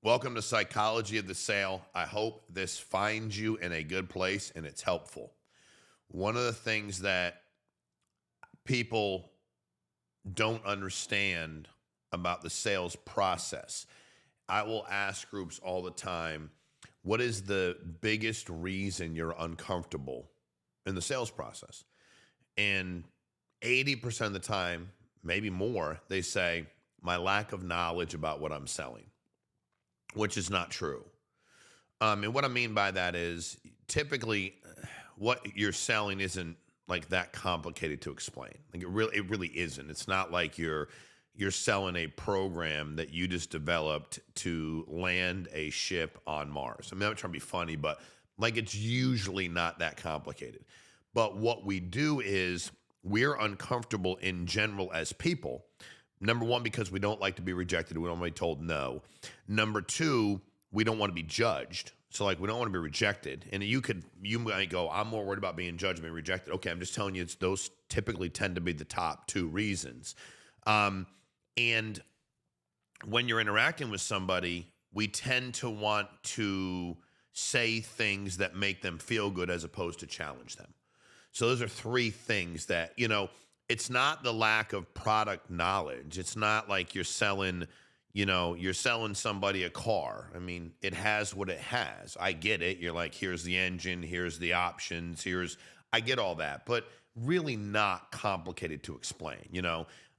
Welcome to Psychology of the Sale. I hope this finds you in a good place and it's helpful. One of the things that people don't understand about the sales process, I will ask groups all the time, what is the biggest reason you're uncomfortable in the sales process? And 80% of the time, maybe more, they say, my lack of knowledge about what I'm selling, which is not true. And what I mean by that is typically what you're selling isn't like that complicated to explain. Like it really isn't. It's not like you're selling a program that you just developed to land a ship on Mars. I mean, I'm not trying to be funny, but like it's usually not that complicated. But what we do is we're uncomfortable in general as people. Number one, because we don't like to be rejected. We don't want to be told no. Number two, we don't want to be judged. So like we don't want to be rejected. And you might go, I'm more worried about being judged than being rejected. Okay, I'm just telling you, those typically tend to be the top two reasons. And when you're interacting with somebody, we tend to want to say things that make them feel good as opposed to challenge them. So those are three things that, it's not the lack of product knowledge. It's not like you're selling somebody a car. I mean, it has what it has. I get it. You're like, here's the engine, here's the options, I get all that, but really not complicated to explain.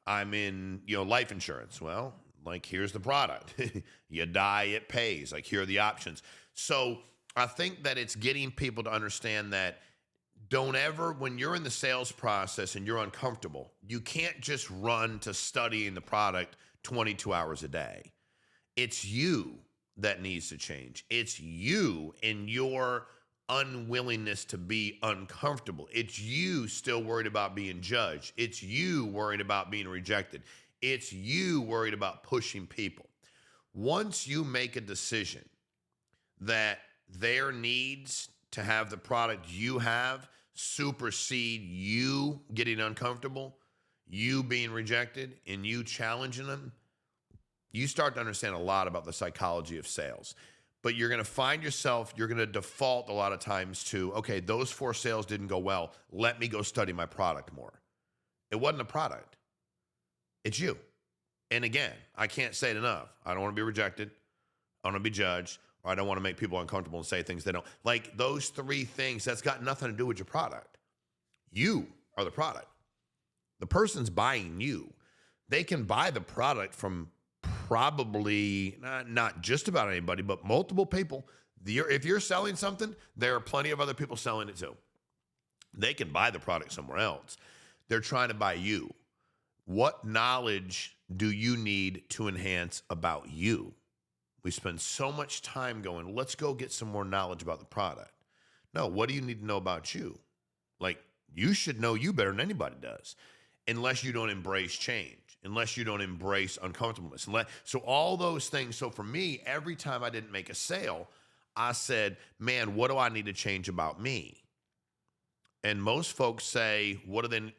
I'm in, life insurance. Well, like, here's the product. You die, it pays. Like, here are the options. So I think that it's getting people to understand that don't ever, when you're in the sales process and you're uncomfortable, you can't just run to studying the product 22 hours a day. It's you that needs to change. It's you and your unwillingness to be uncomfortable. It's you still worried about being judged. It's you worried about being rejected. It's you worried about pushing people. Once you make a decision that their needs to have the product you have supersede you getting uncomfortable, you being rejected, and you challenging them, you start to understand a lot about the psychology of sales. But you're going to find yourself, you're going to default a lot of times to, okay, those 4 sales didn't go well. Let me go study my product more. It wasn't a product. It's you. And again, I can't say it enough. I don't want to be rejected. I don't want to be judged. Or I don't want to make people uncomfortable and say things they don't. Like those 3 things, that's got nothing to do with your product. You are the product. The person's buying you. They can buy the product from probably not just about anybody, but multiple people. If you're selling something, there are plenty of other people selling it too. They can buy the product somewhere else. They're trying to buy you. What knowledge do you need to enhance about you? We spend so much time going, let's go get some more knowledge about the product. No, what do you need to know about you? Like, you should know you better than anybody does, unless you don't embrace change, unless you don't embrace uncomfortableness. So all those things. So for me, every time I didn't make a sale, I said, man, what do I need to change about me? And most folks say, what are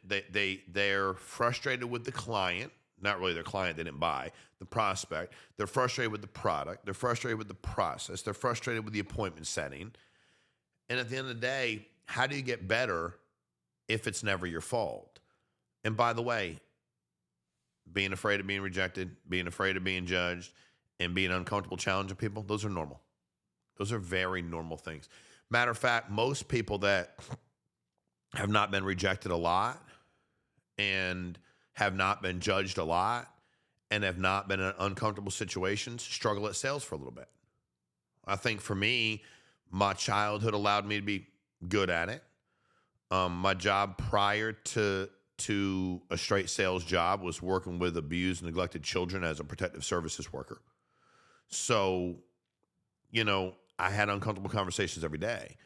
they're frustrated with the client. Not really their client they didn't buy, the prospect. They're frustrated with the product. They're frustrated with the process. They're frustrated with the appointment setting. And at the end of the day, how do you get better if it's never your fault? And by the way, being afraid of being rejected, being afraid of being judged, and being uncomfortable challenging people, those are normal. Those are very normal things. Matter of fact, most people that have not been rejected a lot and have not been judged a lot and have not been in uncomfortable situations struggle at sales for a little bit. I think for me, my childhood allowed me to be good at it. My job prior to a straight sales job was working with abused and neglected children as a protective services worker. So, I had uncomfortable conversations every day.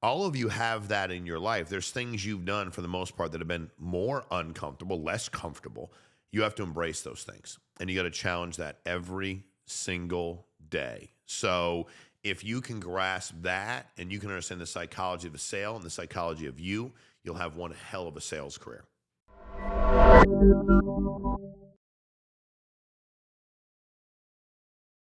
All of you have that in your life. There's things you've done for the most part that have been more uncomfortable, less comfortable. You have to embrace those things, and you got to challenge that every single day. So if you can grasp that and you can understand the psychology of the sale and the psychology of you, you'll have one hell of a sales career.